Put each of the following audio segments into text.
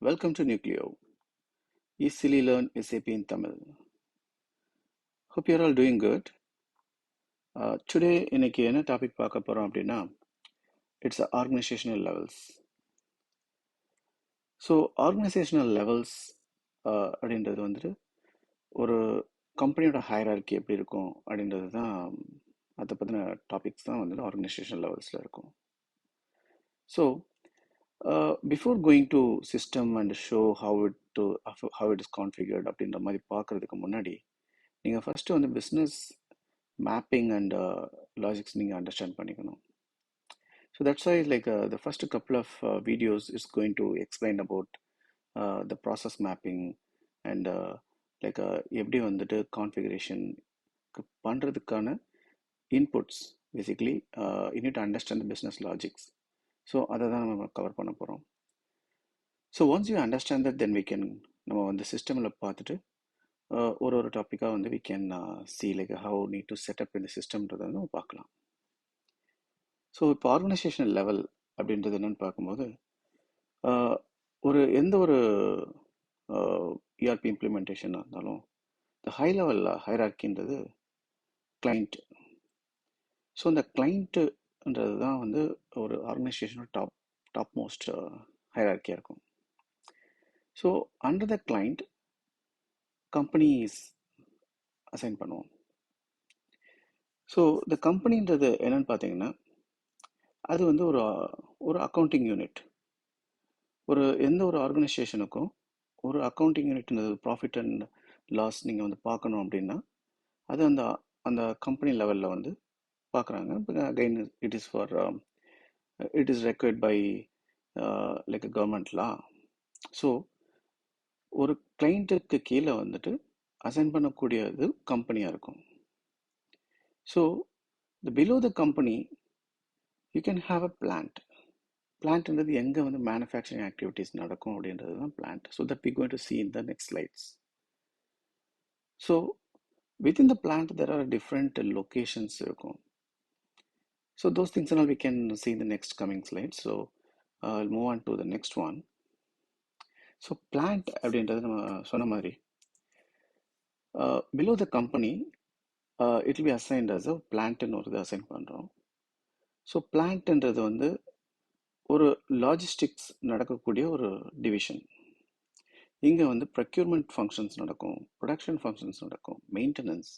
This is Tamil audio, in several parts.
Welcome to Nucleo. Easily learn SAP in Tamil. Hope you're all doing good. Today இன்னைக்கு என்ன டாபிக் பார்க்க போறோம் அப்படின்னா it's organisational levels. So organisational levels அப்படின்றது வந்துட்டு ஒரு கம்பெனியோட ஹையரார்கி எப்படி இருக்கும் அப்படின்றது தான் அதை பற்றின டாபிக்ஸ் தான் வந்துட்டு ஆர்கனைசேஷனல் லெவல்ஸில் இருக்கும். So before going to system and show how it is configured அப்படின்ற மாதிரி பார்க்குறதுக்கு முன்னாடி நீங்கள் ஃபஸ்ட்டு வந்து பிஸ்னஸ் mapping and logics நீங்கள் அண்டர்ஸ்டாண்ட் பண்ணிக்கணும். So that's why the first couple of videos is going to explain about the process mapping and எப்படி வந்துட்டு கான்ஃபிகரேஷன் பண்ணுறதுக்கான inputs basically you need to understand the business logics. So அதை தான் நம்ம கவர் பண்ண போகிறோம். So once you understand that then we can நம்ம வந்து சிஸ்டமில் பார்த்துட்டு ஒரு டாப்பிக்காக வந்து we can see how need to set up in the systemன்றதை நம்ம பார்க்கலாம். ஸோ இப்போ ஆர்கனைசேஷனல் லெவல் அப்படின்றது என்னென்னு பார்க்கும்போது எந்த ஒரு ERP இம்ப்ளிமெண்டேஷனாக இருந்தாலும் இந்த ஹை லெவல் ஹைரார்கின்றது கிளைண்ட். ஸோ இந்த கிளைண்ட்டுன்றது தான் வந்து ஒரு ஆர்கனைசேஷனோட டாப் மோஸ்ட் ஹைரார்கியாக இருக்கும். So under the client companies assign பண்ணுவோம். ஸோ இந்த கம்பெனின்றது என்னன்னு பார்த்தீங்கன்னா அது வந்து ஒரு அக்கௌண்டிங் யூனிட். எந்த ஒரு ஆர்கனைசேஷனுக்கும் ஒரு அக்கௌண்டிங் யூனிட்ன்றது ப்ராஃபிட் அண்ட் லாஸ் நீங்கள் வந்து பார்க்கணும் அப்படின்னா அது அந்த கம்பெனி லெவலில் வந்து பார்க்குறாங்க. Again it is required by government law. So ஒரு கிளைண்ட்டுக்கு கீழே வந்துட்டு அசைன் பண்ணக்கூடியது கம்பெனியாக இருக்கும். So below the company you can have a plant. பிளான்ட்ன்றது எங்கே வந்து மேனுஃபேக்சரிங் ஆக்டிவிட்டீஸ் நடக்கும் அப்படின்றது தான் plant. So that we going to see in the next slides. So within the plant there are different locations இருக்கும். So those things and all we can see in the next coming slides. So I'll move on to the next one. So plant அப்படின்றது நம்ம சொன்ன மாதிரி below the company it will be assigned as a பிளான்ட்னு ஒரு இது அசைன் பண்ணுறோம். ஸோ பிளான்ட்ன்றது வந்து ஒரு லாஜிஸ்டிக்ஸ் நடக்கக்கூடிய ஒரு டிவிஷன். இங்கே வந்து ப்ரொக்யூர்மெண்ட் ஃபங்க்ஷன்ஸ் நடக்கும், ப்ரொடக்ஷன் ஃபங்க்ஷன்ஸ் நடக்கும், மெயின்டெனன்ஸ்,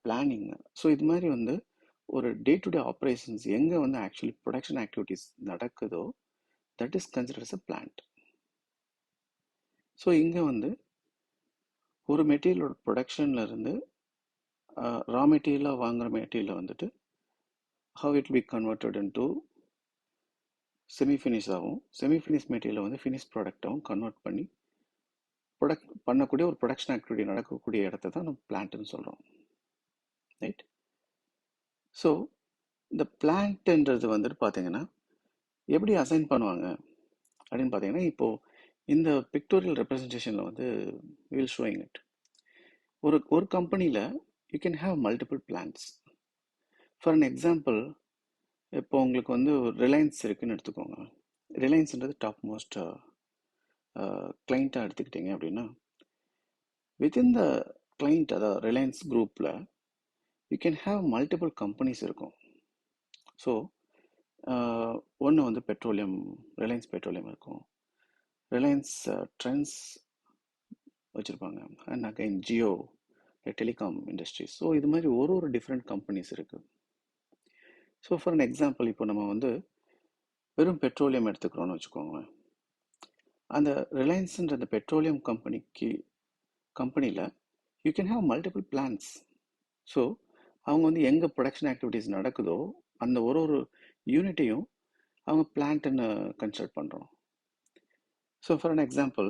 பிளானிங். ஸோ இது மாதிரி வந்து ஒரு டே டு டே ஆப்ரேஷன்ஸ் எங்கே வந்து ஆக்சுவலி ப்ரொடக்ஷன் ஆக்டிவிட்டீஸ் நடக்குதோ that is considered as a plant. So இங்கே வந்து ஒரு மெட்டீரியலோட ப்ரொடக்ஷன்லேருந்து ரா மெட்டீரியலாக வாங்குகிற மெட்டீரியலை வந்துட்டு how it will be converted into செமிஃபினிஷ் ஆகும். செமிஃபினிஷ் மெட்டீரியலை வந்து ஃபினிஷ் ப்ராடக்டாகவும் கன்வெர்ட் பண்ணி பண்ணக்கூடிய ஒரு ப்ரொடக்ஷன் ஆக்டிவிட்டி நடக்கக்கூடிய இடத்த தான் நம்ம பிளான்ட்னு சொல்கிறோம். ரைட். ஸோ இந்த பிளான்ட்ன்றது வந்துட்டு பார்த்தீங்கன்னா எப்படி அசைன் பண்ணுவாங்க அப்படின்னு பார்த்தீங்கன்னா இப்போது இந்த பிக்டோரியல் ரெப்ரஸன்டேஷனில் வந்து வில் ஷோயிங் இட். ஒரு கம்பெனியில் you can have multiple plants. For an example இப்போ உங்களுக்கு வந்து ரிலையன்ஸ் இருக்குதுன்னு எடுத்துக்கோங்க. ரிலையன்ஸ்ன்றது டாப் மோஸ்ட் கிளைண்ட்டாக எடுத்துக்கிட்டிங்க அப்படின்னா வித்தின் த கிளைண்ட் அதாவது ரிலையன்ஸ் குரூப்பில் you can have multiple companies இருக்கும். ஸோ ஒன்று வந்து பெட்ரோலியம், ரிலையன்ஸ் பெட்ரோலியம் இருக்கும், ரிலையன்ஸ் ட்ரெண்ட்ஸ் வச்சுருப்பாங்க, and again Jio telecom industries. So இது மாதிரி ஒரு டிஃப்ரெண்ட் கம்பெனிஸ் இருக்குது. ஸோ ஃபார் அன் எக்ஸாம்பிள் இப்போ நம்ம வந்து வெறும் பெட்ரோலியம் எடுத்துக்கிறோன்னு வச்சுக்கோங்க. அந்த ரிலையன்ஸுன்ற அந்த பெட்ரோலியம் கம்பெனியில் you can have multiple plants. So அவங்க வந்து எங்கே ப்ரொடக்ஷன் ஆக்டிவிட்டீஸ் நடக்குதோ அந்த ஒரு யூனிட்டையும் அவங்க பிளான்ட்டுன்னு கன்சிடர் பண்ணுறோம். ஸோ ஃபார் அன் எக்ஸாம்பிள்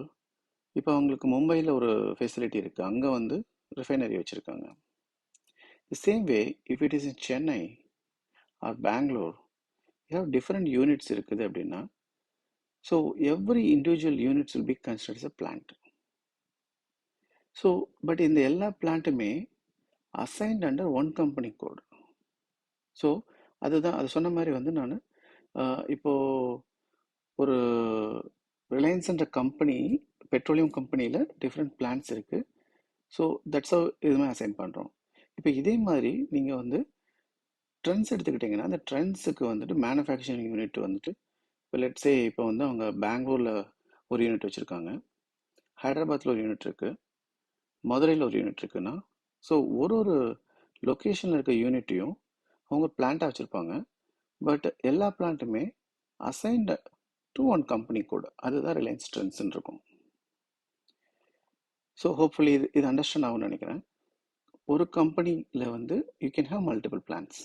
இப்போ அவங்களுக்கு மும்பையில் ஒரு ஃபெசிலிட்டி இருக்குது, அங்கே வந்து ரிஃபைனரி வச்சுருக்காங்க. The same way if it is in Chennai or Bangalore you have different units இருக்குது அப்படின்னா so every individual units will be considered as a plant. So but இந்த எல்லா பிளான்ட்டுமே assigned under one company code. So அது சொன்ன மாதிரி வந்து நான் இப்போது ஒரு ரிலையன்ஸ்ன்ற கம்பெனி பெட்ரோலியம் கம்பெனியில் டிஃப்ரெண்ட் பிளான்ஸ் இருக்குது. ஸோ தட்ஸ் இதுவுமே அசைன் பண்ணுறோம். இப்போ இதே மாதிரி நீங்கள் வந்து ட்ரெண்ட்ஸ் எடுத்துக்கிட்டிங்கன்னா அந்த ட்ரெண்ட்ஸுக்கு வந்துட்டு மேனுஃபேக்சரிங் யூனிட் வந்துட்டு இப்போ லெட்ஸே இப்போ வந்து அவங்க பெங்களூரில் ஒரு யூனிட் வச்சுருக்காங்க, ஹைதராபாத்தில் ஒரு யூனிட் இருக்குது, மதுரையில் ஒரு யூனிட் இருக்குன்னா, ஸோ ஒரு ஒரு லொக்கேஷனில் இருக்க யூனிட்டையும் அவங்க பிளான்ட்டாக வச்சுருப்பாங்க. பட் எல்லா பிளான்ட்டுமே assigned to one company code. அதுதான் ரிலையன்ஸ் ட்ரெண்ட்ஸ்ன்னு இருக்கும். ஸோ ஹோப்ஃபுல்லி இது அண்டர்ஸ்டாண்ட் ஆகும்னு நினைக்கிறேன். ஒரு கம்பெனியில் வந்து you can have multiple plants.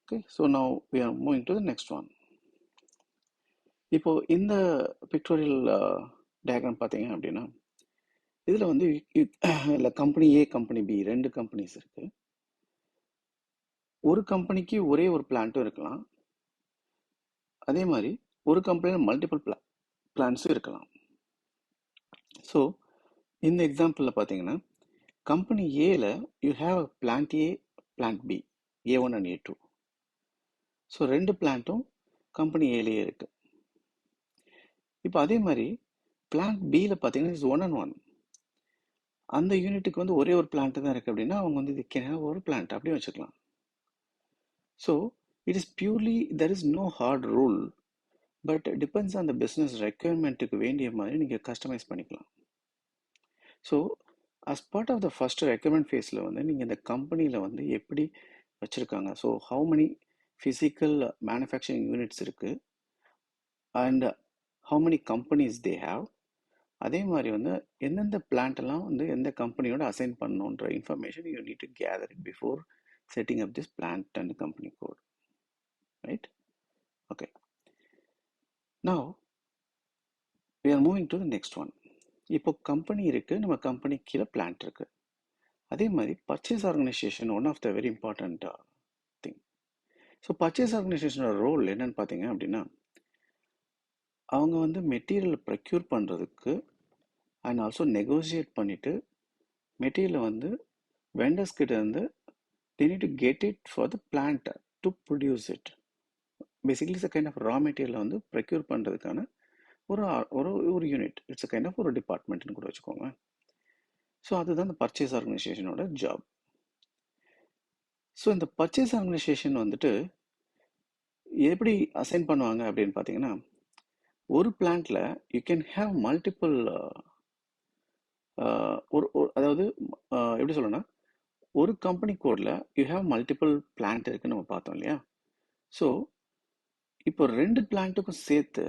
Okay, so now we are moving to the next one. இப்போ இந்த பிக்டோரியல் டயக்ராம் பார்த்தீங்க அப்படின்னா இதில் வந்து இல்லை கம்பெனி ஏ கம்பெனி பி ரெண்டு கம்பெனிஸ் இருக்கு. ஒரு கம்பெனிக்கு ஒரே ஒரு பிளான்ட்டும் இருக்கலாம், அதே மாதிரி ஒரு கம்பெனியில் மல்டிபிள் பிளான்ஸும் இருக்கலாம். ஸோ இந்த எக்ஸாம்பிளில் பார்த்தீங்கன்னா கம்பெனி ஏல you have plant A plant B, A1 and A2. So ரெண்டு பிளான்ட்டும் கம்பெனி ஏலேயே இருக்கு. இப்போ அதே மாதிரி பிளான்ட் பியில் பார்த்தீங்கன்னா இஸ் 1 and 1. அந்த யூனிட்டுக்கு வந்து ஒரே ஒரு பிளான்ட் தான் இருக்குது அப்படின்னா அவங்க வந்து இது கேன் ஹேவ் ஒரு பிளான்ட் அப்படியே வச்சுக்கலாம். So it is purely there is no hard rule, but depends on the business ரெக்குயர்மெண்ட்டுக்கு வேண்டிய மாதிரி நீங்கள் கஸ்டமைஸ் பண்ணிக்கலாம். So as part of the first recommend ஃபேஸில் வந்து நீங்கள் இந்த கம்பெனியில் வந்து எப்படி வச்சுருக்காங்க, so how many physical manufacturing units இருக்குது and how many companies they have, அதே மாதிரி வந்து எந்தெந்த பிளான்ட்லாம் வந்து எந்த கம்பெனியோட அசைன் பண்ணணுன்ற information you need to gather it before setting up this plant and company code, right? Okay, now we are moving to the next one. இப்போ கம்பெனி இருக்குது, நம்ம கம்பெனி கீழே பிளான்ட் இருக்குது. அதே மாதிரி purchase organisation one of the very important thing. So purchase ஆர்கனைசேஷனோட ரோல் என்னன்னு பார்த்தீங்க அப்படின்னா அவங்க வந்து மெட்டீரியல் ப்ரொக்யூர் பண்ணுறதுக்கு அண்ட் ஆல்சோ நெகோசியேட் பண்ணிவிட்டு மெட்டீரியலை வந்து வெண்டர்ஸ் கிட்ட இருந்து they need to get it for the plant to produce it. Basically it's a kind of raw material வந்து ப்ரொக்யூர் பண்ணுறதுக்கான ஒரு ஒரு ஒரு unit, it's a kind of ஒரு டிபார்ட்மெண்ட்னு கூட வச்சுக்கோங்க. ஸோ அதுதான் இந்த பர்ச்சேஸ் ஆர்கனைசேஷனோட ஜாப். ஸோ இந்த பர்ச்சேஸ் ஆர்கனைசேஷன் வந்துட்டு எப்படி அசைன் பண்ணுவாங்க அப்படின்னு பார்த்தீங்கன்னா ஒரு பிளான்ட்ல யூ கேன் ஹேவ் மல்டிபிள் அதாவது எப்படி சொல்லணும்னா ஒரு கம்பெனி கோடில் யூ ஹேவ் மல்டிபிள் பிளான்ட் இருக்குன்னு நம்ம பார்த்தோம் இல்லையா. ஸோ இப்போ ரெண்டு பிளான்ட்டுக்கும் சேர்த்து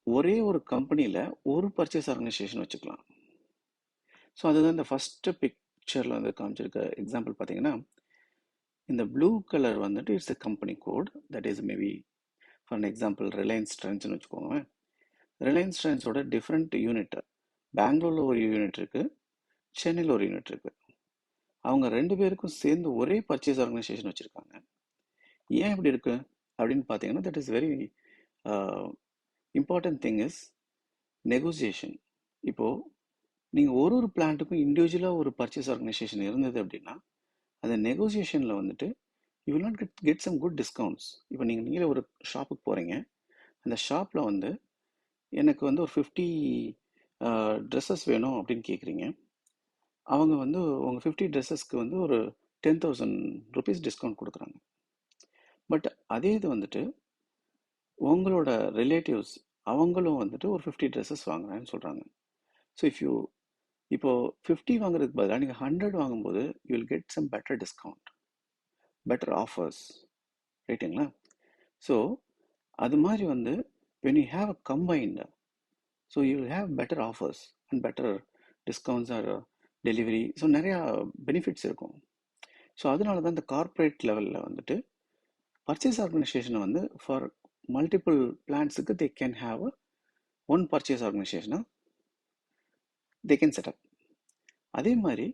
ஒரே ஒரு கம்பெனியில் ஒரு பர்ச்சேஸ் ஆர்கனைசேஷன் வச்சுக்கலாம். ஸோ அதுதான் இந்த ஃபஸ்ட்டு பிக்சரில் வந்து காமிச்சிருக்க எக்ஸாம்பிள் பார்த்தீங்கன்னா இந்த ப்ளூ கலர் வந்துட்டு it's a company code, that is maybe for an example Reliance ட்ரெண்ட்ஸ்னு வச்சுக்கோங்க. ரிலையன்ஸ் ட்ரெண்ட்ஸோட டிஃப்ரெண்ட் யூனிட், பெங்களூரில் ஒரு யூனிட் இருக்குது, சென்னையில் ஒரு யூனிட் இருக்குது. அவங்க ரெண்டு பேருக்கும் சேர்ந்து ஒரே பர்ச்சேஸ் ஆர்கனைசேஷன் வச்சுருக்காங்க. ஏன் இப்படி இருக்கு அப்படின்னு பார்த்தீங்கன்னா that is very important thing is negotiation. இப்போது நீங்கள் ஒரு ஒரு பிளான்ட்டுக்கும் இண்டிவிஜுவலாக ஒரு பர்ச்சேஸ் ஆர்கனைசேஷன் இருந்தது அப்படின்னா அந்த நெகோசியேஷனில் வந்துட்டு you will not get some good discounts. இப்போ நீங்கள் ஒரு ஷாப்புக்கு போகிறீங்க, அந்த ஷாப்பில் வந்து எனக்கு வந்து ஒரு 50 ட்ரெஸ்ஸஸ் வேணும் அப்படின்னு கேட்குறீங்க. அவங்க வந்து உங்கள் 50 ட்ரெஸ்ஸஸ்க்கு வந்து ஒரு 10,000 rupees டிஸ்கவுண்ட் கொடுக்குறாங்க. பட் அதே இது வந்துட்டு உங்களோட ரிலேட்டிவ்ஸ் அவங்களும் வந்துட்டு ஒரு 50 ட்ரெஸ்ஸஸ் வாங்குறாங்கன்னு சொல்கிறாங்க. ஸோ இப்போது 50 வாங்குறதுக்கு பதிலாக நீங்கள் 100 வாங்கும்போது you will get some better discount, better offers, ரைட்டுங்களா? ஸோ அது மாதிரி வந்து when you have a combined, so you will have better offers and better discounts or delivery, so நிறையா பெனிஃபிட்ஸ் இருக்கும். ஸோ அதனால தான் இந்த கார்ப்பரேட் லெவலில் வந்துட்டு பர்ச்சேஸ் ஆர்கனைசேஷனை வந்து ஃபார் மல்டிபிள் பிளான்ஸுக்கு they can have one purchase ஆர்கனைசேஷனாக தே கேன் செட்டப். அதே மாதிரி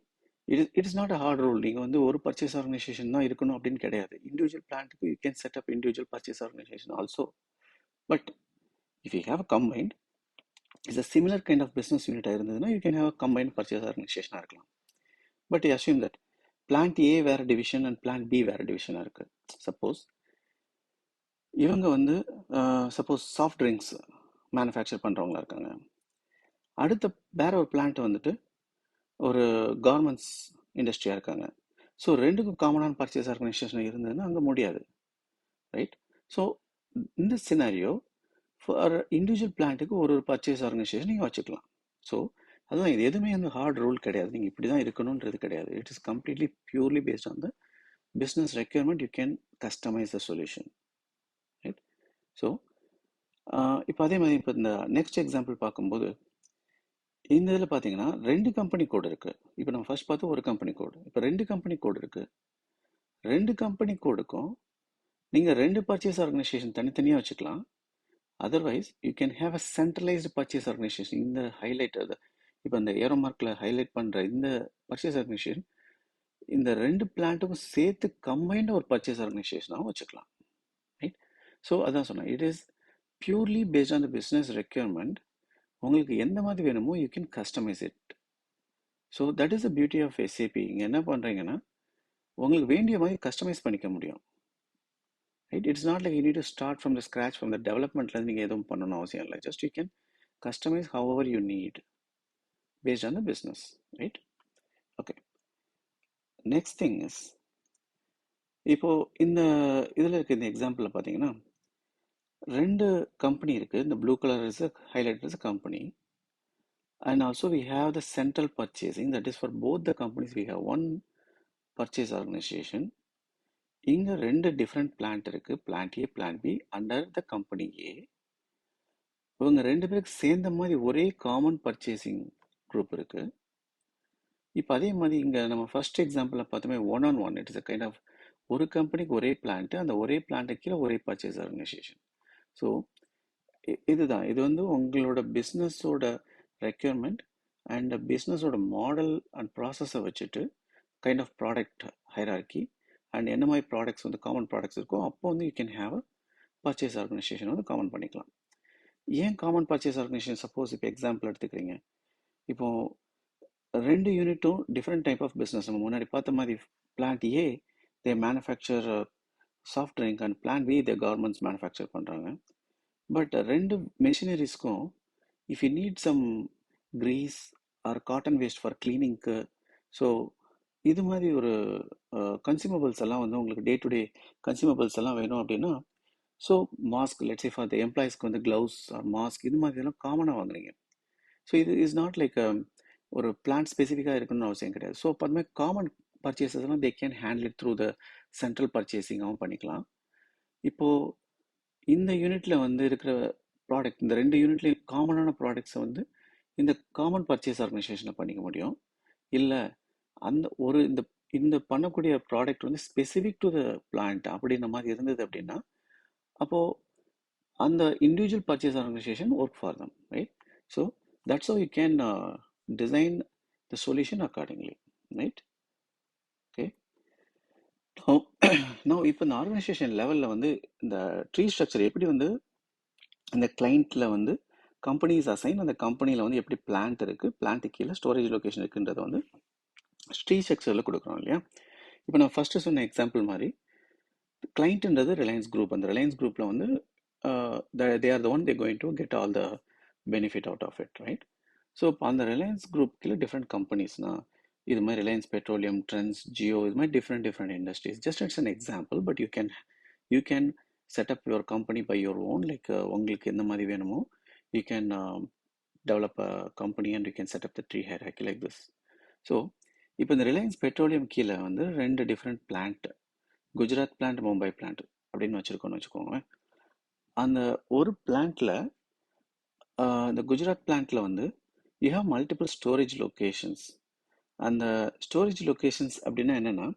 it is not a hard rule, நீங்கள் வந்து ஒரு பர்ச்சேஸ் ஆர்கனைசேஷன் தான் இருக்கணும் அப்படின்னு கிடையாது. இண்டிவிஜுவல் பிளான்ட்டுக்கு you can set up individual purchase organization also. But if you have a combined it's a similar kind of business யூனிட்டாக இருந்ததுன்னா you can have a combined purchase ஆர்கனைசேஷனாக இருக்கலாம். But you assume that plant A வேறு டிவிஷன் அண்ட் பிளான்ட் பி வேறு டிவிஷனாக இருக்குது. சப்போஸ் இவங்க வந்து சப்போஸ் சாஃப்ட் ட்ரிங்க்ஸ் மேனுஃபேக்சர் பண்ணுறவங்களா இருக்காங்க. அடுத்த வேற ஒரு பிளான்ட் வந்துட்டு ஒரு கார்மெண்ட்ஸ் இண்டஸ்ட்ரியாக இருக்காங்க. ஸோ ரெண்டுக்கும் காமனான பர்ச்சேஸ் ஆர்கனைசேஷன் இருந்ததுன்னா அங்கே முடியாது, ரைட்? ஸோ இந்த சினாரியோ ஃபார் இண்டிவிஜுவல் பிளான்ட்டுக்கு ஒரு ஒரு பர்ச்சேஸ் ஆர்கனைசேஷன் நீங்கள் வச்சுக்கலாம். ஸோ அதுதான், இது எதுவுமே வந்து ஹார்ட் ரூல் கிடையாது, நீங்கள் இப்படி தான் இருக்கணுன்றது கிடையாது. It is completely purely based on the business requirement. You can customize the solution, right? So இப்போ அதே மாதிரி இப்போ இந்த நெக்ஸ்ட் எக்ஸாம்பிள் பார்க்கும்போது இந்த இதில் பார்த்தீங்கன்னா 2 கம்பெனி கோடு இருக்குது. இப்போ நம்ம ஃபர்ஸ்ட் பார்த்து ஒரு கம்பெனி கோடு, இப்போ 2 கம்பெனி கோடு இருக்குது. 2 கம்பெனி கோடுக்கும் நீங்கள் 2 பர்ச்சேஸ் ஆர்கனைசேஷன் தனித்தனியாக வச்சுக்கலாம். Otherwise you can have a centralised purchase organisation. இந்த ஹைலைட் அது இப்போ இந்த ஏரோ மார்க்கில் ஹைலைட் பண்ணுற இந்த பர்ச்சேஸ் ஆர்கனைசேஷன் இந்த 2 பிளான்ட்டுக்கும் சேர்த்து கம்பைன்டு ஒரு பர்ச்சேஸ் ஆர்கனைசேஷனாகவும் வச்சுக்கலாம், ரைட்? ஸோ அதான் சொன்னேன், it is purely based on the business requirement. உங்களுக்கு எந்த மாதிரி வேணுமோ you can customize it. So that is the beauty of SAP. இங்கே என்ன பண்ணுறீங்கன்னா உங்களுக்கு வேண்டிய மாதிரி கஸ்டமைஸ் பண்ணிக்க முடியும், right? It's not like you need to start from the scratch, from the டெவலப்மெண்ட்லேருந்து நீங்கள் எதுவும் பண்ணணும் அவசியம் இல்லை. Just you can customize however you need based on the business, right? Okay, next thing is, இப்போ இந்த இதில் இருக்க இந்த எக்ஸாம்பிளில் பார்த்தீங்கன்னா 2 கம்பெனி இருக்குது. இந்த blue colour is highlight is company, and also we have the central purchasing, that is for both the companies we have one purchase organization. இங்கே 2 டிஃப்ரெண்ட் பிளான்ட் இருக்குது, plant A plant B under the company A. இவங்க 2 பேருக்கு சேர்ந்த மாதிரி ஒரே காமன் பர்ச்சேசிங் குரூப் இருக்குது. இப்போ அதே மாதிரி இங்கே நம்ம ஃபர்ஸ்ட் எக்ஸாம்பிளில் பார்த்தோமே one on one, it is a kind of ஒரு கம்பெனிக்கு ஒரே பிளான்ட்டு, அந்த ஒரே பிளான்ட்டு கீழே ஒரே பர்ச்சேஸ் ஆர்கனைசேஷன். ஸோ இதுதான், இது வந்து உங்களோட பிஸ்னஸோட ரெக்யர்மெண்ட் அண்ட் பிஸ்னஸோட மாடல் அண்ட் ப்ராசஸை வச்சுட்டு kind of product hierarchy and என்ன மாதிரி ப்ராடக்ட்ஸ் வந்து காமன் ப்ராடக்ட்ஸ் இருக்கோ அப்போ வந்து you can have a purchase organisation வந்து காமன் பண்ணிக்கலாம். ஏன் காமன் பர்ச்சேஸ் ஆர்கனைசேஷன்? சப்போஸ் இப்போ எக்ஸாம்பிள் எடுத்துக்கிறீங்க, இப்போ 2 யூனிட்டும் டிஃப்ரெண்ட் டைப் ஆஃப் பிஸ்னஸ். நம்ம முன்னாடி பார்த்த மாதிரி plant A they manufacture soft drink and plant B they garments manufacture பண்ணுறாங்க. But 2 மெஷினரிஸ்க்கும் if you need some grease or cotton waste for கிளீனிங்க்கு, ஸோ இது மாதிரி ஒரு கன்சியூமபிள்ஸ் எல்லாம் வந்து உங்களுக்கு டே டு டே கன்சியூமபிள்ஸ் எல்லாம் வேணும் அப்படின்னா, so mask, let's for the எம்ப்ளாயிஸ்க்கு வந்து க்ளவுஸ் ஆர் மாஸ்க் இது மாதிரி எல்லாம் காமனாக வாங்குறீங்க. ஸோ இது இஸ் நாட் லைக் ஒரு பிளான்ட் ஸ்பெசிஃபிக்காக இருக்கணும்னு அவசியம் கிடையாது. ஸோ அப்போ அதுமாதிரி காமன் பர்ச்சேசஸ்லாம் they can handle it through the central பர்ச்சேசிங்காகவும் பண்ணிக்கலாம். இப்போது இந்த யூனிட்டில் வந்து இருக்கிற ப்ராடக்ட், இந்த 2 யூனிட்லேயும் காமனான ப்ராடக்ட்ஸை வந்து இந்த காமன் பர்ச்சேஸ் ஆர்கனைசேஷனில் பண்ணிக்க முடியும். இல்லை அந்த ஒரு இந்த இந்த பண்ணக்கூடிய ப்ராடக்ட் வந்து ஸ்பெசிஃபிக் டு த பிளான்ட் அப்படின்ற மாதிரி இருந்தது அப்படின்னா அப்போது அந்த individual purchase organisation work for them, right? So that's how you can design the solution accordingly, right? Okay, now now இப்போ இந்த ஆர்கனைசேஷன் லெவலில் வந்து இந்த ட்ரீ ஸ்ட்ரக்சர் எப்படி வந்து இந்த கிளைண்ட்டில் வந்து கம்பெனிஸ் அசைன், அந்த கம்பெனியில் வந்து எப்படி பிளான்ட் இருக்குது, பிளான்ட்டு கீழே ஸ்டோரேஜ் லொக்கேஷன் இருக்குன்றதை வந்து ட்ரீ ஸ்ட்ரக்சரில் கொடுக்குறோம் இல்லையா? இப்போ நான் ஃபஸ்ட்டு சொன்ன எக்ஸாம்பிள் மாதிரி கிளைண்ட்ன்றது ரிலையன்ஸ் குரூப். அந்த ரிலையன்ஸ் குரூப்பில் வந்து they are the one they're going to get all the benefit out of it, right? So இப்போ அந்த ரிலையன்ஸ் குரூப் கீழே டிஃப்ரெண்ட் கம்பெனிஸ்னா இது மாதிரி ரிலையன்ஸ் பெட்ரோலியம், ட்ரெண்ட்ஸ், ஜியோ, இது மாதிரி different industries. Just it's an example, but you can set up your company by your own. Like உங்களுக்கு எந்த மாதிரி வேணுமோ you can develop a company and you can set up the tree hierarchy like this. So இப்போ இந்த ரிலையன்ஸ் பெட்ரோலியம் கீழே வந்து 2 different plant, Gujarat plant, Mumbai plant அப்படின்னு வச்சுருக்கோன்னு வச்சுக்கோங்க. அந்த ஒரு பிளான்ட்டில் இந்த குஜராத் பிளான்ட்டில் வந்து you have multiple storage locations. அந்த ஸ்டோரேஜ் லொக்கேஷன்ஸ் அப்படின்னா என்னென்னா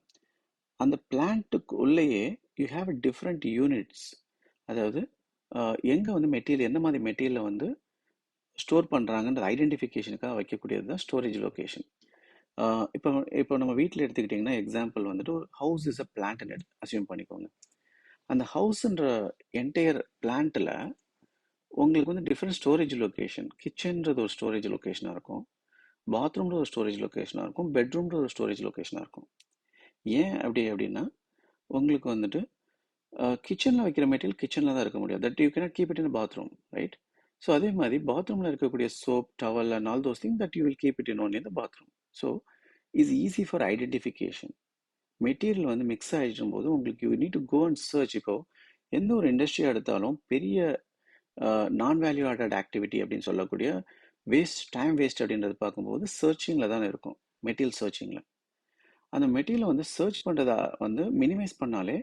அந்த பிளான்ட்டுக்கு உள்ளேயே யூ ஹேவ் டிஃப்ரெண்ட் யூனிட்ஸ். அதாவது எங்கே வந்து மெட்டீரியல், எந்த மாதிரி மெட்டீரியலை வந்து ஸ்டோர் பண்ணுறாங்கன்ற ஐடென்டிஃபிகேஷனுக்காக வைக்கக்கூடியது தான் ஸ்டோரேஜ் லொக்கேஷன். இப்போ இப்போ நம்ம வீட்டில் எடுத்துக்கிட்டிங்கன்னா எக்ஸாம்பிள் வந்துட்டு ஒரு ஹவுஸ் இஸ் அ பிளான்ட்னு அசியூம் பண்ணிக்கோங்க. அந்த ஹவுஸ்ன்ற என்டையர் பிளான்ட்டில் உங்களுக்கு வந்து டிஃப்ரெண்ட் ஸ்டோரேஜ் லொக்கேஷன், கிச்சன்றது ஒரு ஸ்டோரேஜ் லொக்கேஷனாக இருக்கும், பாத்ரூம்ல ஒரு ஸ்டோரேஜ் லொக்கேஷனாக இருக்கும், பெட்ரூம்ல ஒரு ஸ்டோரேஜ் லொக்கேஷனாக இருக்கும். ஏன் அப்படின்னா உங்களுக்கு வந்துட்டு கிச்சனில் வைக்கிற மெட்டீரியல் கிச்சனில் தான் இருக்க முடியும். That you cannot keep it in bathroom, right? So அதே மாதிரி பாத்ரூமில் இருக்கக்கூடிய soap, towel and all those thing that you will keep it in only இந்த bathroom. So is easy for identification. Material வந்து மிக்ஸ் ஆகிடும் போது உங்களுக்கு you need to go and search. இப்போ எந்த ஒரு இண்டஸ்ட்ரியாக எடுத்தாலும் பெரிய நான் வேல்யூ ஆடட் ஆக்டிவிட்டி அப்படின்னு சொல்லக்கூடிய டைம் வேஸ்ட் அப்படின்றது பார்க்கும்போது சர்ச்சிங்கில் தான் இருக்கும், மெட்டீரியல் சர்ச்சிங்கில். அந்த மெட்டீரியலை வந்து சர்ச் பண்ணுறதை வந்து மினிமைஸ் பண்ணாலே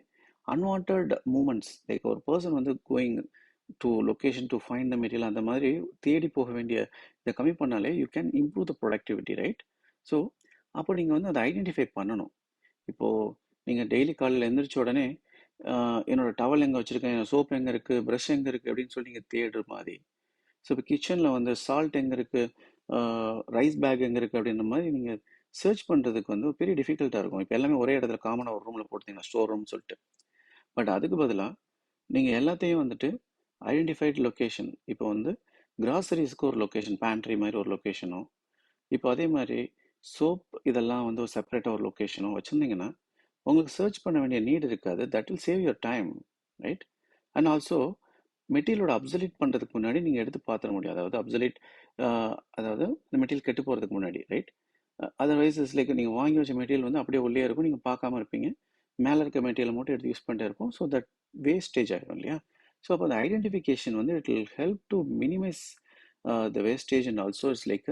அன்வான்ட் மூமெண்ட்ஸ், லைக் ஒரு பர்சன் வந்து going to location to find the material, அந்த மாதிரி தேடி போக வேண்டிய இதை கம்மி பண்ணாலே you can improve the productivity, right? So அப்போ நீங்கள் வந்து அதை ஐடென்டிஃபை பண்ணணும். இப்போது நீங்கள் டெய்லி காலையில் எழுந்திரிச்ச உடனே என்னோட டவல் எங்கே வச்சுருக்கேன், சோப் எங்கே இருக்குது, ப்ரஷ் எங்கே இருக்குது அப்படின்னு சொல்லி நீங்கள் தேடுற மாதிரி. ஸோ இப்போ கிச்சனில் வந்து சால்ட் எங்கே இருக்குது, ரைஸ் பேக் எங்கே இருக்குது அப்படின்ற மாதிரி நீங்கள் சர்ச் பண்ணுறதுக்கு வந்து பெரிய டிஃபிகல்ட்டாக இருக்கும். இப்போ எல்லாமே ஒரே இடத்துல காமனாக ஒரு ரூமில் போட்டுருந்தீங்கன்னா ஸ்டோர் ரூம்னு சொல்லிட்டு. பட் அதுக்கு பதிலாக நீங்கள் எல்லாத்தையும் வந்துட்டு ஐடென்டிஃபைட் லொக்கேஷன், இப்போ வந்து கிராசரிஸ்க்கு ஒரு லொக்கேஷன், பேண்ட்ரி மாதிரி ஒரு லொக்கேஷனும், இப்போ அதே மாதிரி சோப் இதெல்லாம் வந்து ஒரு செப்பரேட்டாக ஒரு லொக்கேஷனும் வச்சுருந்தீங்கன்னா உங்களுக்கு சர்ச் பண்ண வேண்டிய நீட் இருக்காது. That will save your time, right? And also மெட்டீரியலோட அப்சல்யூட் பண்ணுறதுக்கு முன்னாடி நீங்கள் எடுத்து பார்த்துட முடியும். அதாவது அப்சல்யூட், அதாவது இந்த மெட்டீரியல் கெட்டு போகிறதுக்கு முன்னாடி, ரைட்? அதர்வைஸ் இஸ் லைக் நீங்கள் வாங்கி வச்ச மெட்டீரியல் வந்து அப்படியே உள்ளே இருக்கும், நீங்கள் பார்க்காம இருப்பீங்க, மேலே இருக்க மெட்டீரியல் மட்டும் எடுத்து யூஸ் பண்ணிட்டே இருப்போம். ஸோ தட் வேஸ்டேஜ் ஆகிடும் இல்லையா? ஸோ அப்போ அந்த ஐடென்டிஃபிகேஷன் வந்து it will help to minimise the wastage and also it's like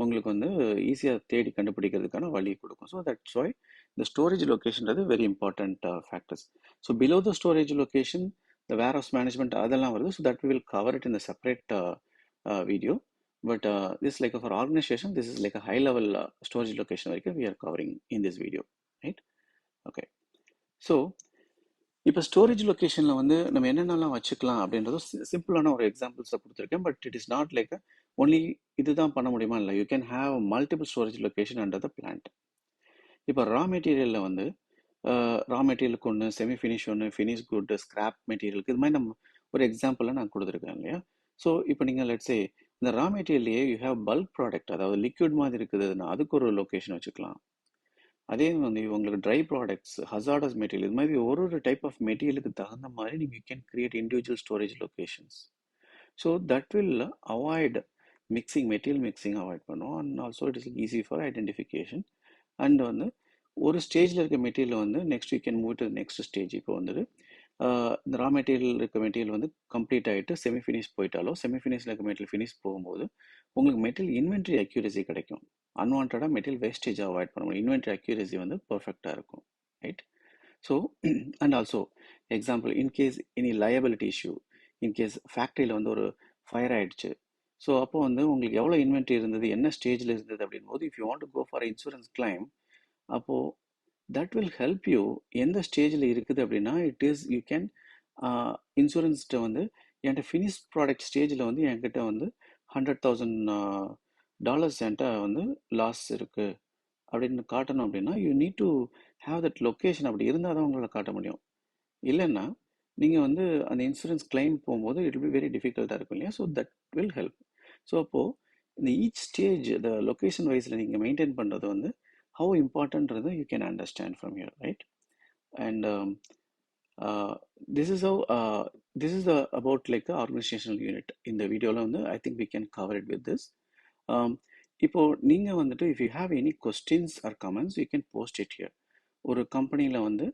உங்களுக்கு வந்து ஈஸியாக தேடி கண்டுபிடிக்கிறதுக்கான வழி கொடுக்கும். So that's why the storage location is very important factors. So below the storage location, the warehouse management அதெல்லாம் வருது. So that we will cover it in a separate video. But this like for organization, this is like a high level storage location வரைக்கும் we are covering in this video, right? Okay. So இப்போ ஸ்டோரேஜ் லொக்கேஷனில் வந்து நம்ம என்னென்னலாம் வச்சுக்கலாம் அப்படின்றது சிம்பிளான ஒரு எக்ஸாம்பிள்ஸை கொடுத்துருக்கேன். But it is not like only இதுதான் பண்ண முடியுமா, இல்லை, you can have multiple storage location under the plant. இப்போ ரா மெட்டீரியலில் வந்து ரா மெட்டீரியலுக்கு ஒன்று, செமி ஃபினிஷ் ஒன்று, ஃபினிஷ் குட், ஸ்கிராப் மெட்டீரியலுக்கு, இது மாதிரி நம்ம ஒரு எக்ஸாம்பிளில் நான் கொடுத்துருக்கேன் இல்லையா? ஸோ இப்போ நீங்கள் லெட்ஸே இந்த ரா மெட்டீரியல்லையே யூ ஹேவ் பல்க் ப்ராடக்ட், அதாவது லிக்விட் மாதிரி இருக்குதுன்னா அதுக்கு ஒரு லொக்கேஷன் வச்சுக்கலாம். அதே வந்து உங்களுக்கு ட்ரை ப்ராடக்ட்ஸ், ஹசார்டஸ் மெட்டீரியல், இது மாதிரி ஒரு டைப் ஆஃப் மெட்டீரியலுக்கு தகுந்த மாதிரி நீங்கள் you can create individual storage locations. So that will avoid mixing, material mixing avoid பண்ணும். And also it is easy for identification. And வந்து ஒரு ஸ்டேஜில் இருக்க மெட்டீரியல் வந்து next you can move to next stage. இப்போ வந்துட்டு இந்த ரா மெட்டீரியல் இருக்க மெட்டீரியல் வந்து கம்ப்ளீட் ஆகிட்டு செமி ஃபினிஷ் போயிட்டாலோ, செமி ஃபினிஷில் இருக்க மெட்டீரியல் ஃபினிஷ் போகும்போது உங்களுக்கு மெட்டீரியல் இன்வென்ட்ரி அக்யூரசி கிடைக்கும். அன்வான்டாக மெட்டீரியல் வேஸ்டேஜ் அவாய்ட் பண்ண முடியும். இன்வென்ட்ரி அக்யூரசி வந்து பர்ஃபெக்டாக இருக்கும், right? So and also example, in case any liability issue, in case ஃபேக்ட்ரியில் வந்து ஒரு ஃபயர் ஆகிடுச்சு, ஸோ அப்போ வந்து உங்களுக்கு எவ்வளோ இன்வென்ட்ரி இருந்தது, என்ன ஸ்டேஜில் இருந்தது அப்படின் போது if you want to go for insurance claim, அப்போது தட் வில் ஹெல்ப் யூ. எந்த ஸ்டேஜில் இருக்குது அப்படின்னா இட் இஸ் யூ கேன் இன்சூரன்ஸ்கிட்ட வந்து என்கிட்ட ஃபினிஷ் ப்ராடக்ட் ஸ்டேஜில் வந்து என்கிட்ட வந்து $100,000 என்கிட்ட வந்து லாஸ் இருக்குது அப்படின்னு காட்டணும் அப்படின்னா you need to have that location. அப்படி இருந்தால் தான் உங்களால் காட்ட முடியும். இல்லைன்னா நீங்கள் வந்து அந்த இன்சூரன்ஸ் கிளைம் போகும்போது இட் வில் பி வெரி டிஃபிகல்ட்டாக இருக்கும் இல்லையா? So that will help. So அப்போது இந்த ஈச் ஸ்டேஜ் த லொக்கேஷன் வைஸில் நீங்கள் மெயின்டைன் பண்ணுறது வந்து how important you can understand from here, right? And this is how this is the about like the organizational unit. In the video I think we can cover it with this. இப்போ நீங்கள் வந்துட்டு if you have any questions or comments you can post it here. ஒரு கம்பெனியில் வந்து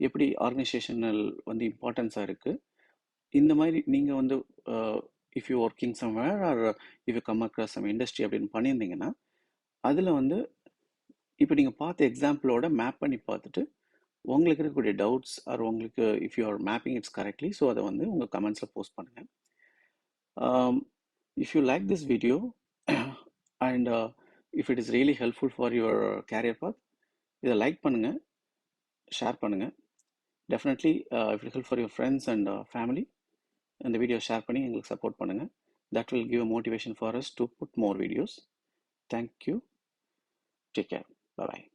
எப்படி ஆர்கனைசேஷனல் வந்து இம்பார்ட்டன்ஸாக இருக்குது, இந்த மாதிரி நீங்கள் வந்து if you working somewhere or if you come across some industry அப்படின்னு பண்ணியிருந்தீங்கன்னா அதில் வந்து இப்போ நீங்கள் பார்த்த எக்ஸாம்பிளோட மேப் பண்ணி பார்த்துட்டு உங்களுக்கு இருக்கக்கூடிய டவுட்ஸ் ஆர் உங்களுக்கு if you are mapping it's correctly, so அதை வந்து உங்கள் கமெண்ட்ஸில் போஸ்ட் பண்ணுங்கள். If you like this video and if it is really helpful for your career path, இதை லைக் பண்ணுங்கள், ஷேர் பண்ணுங்கள். Definitely if it help for your friends and family, இந்த வீடியோ ஷேர் பண்ணி எங்களுக்கு சப்போர்ட் பண்ணுங்கள். That will give a motivation for us to put more videos. Thank you. Take care. Bye-bye.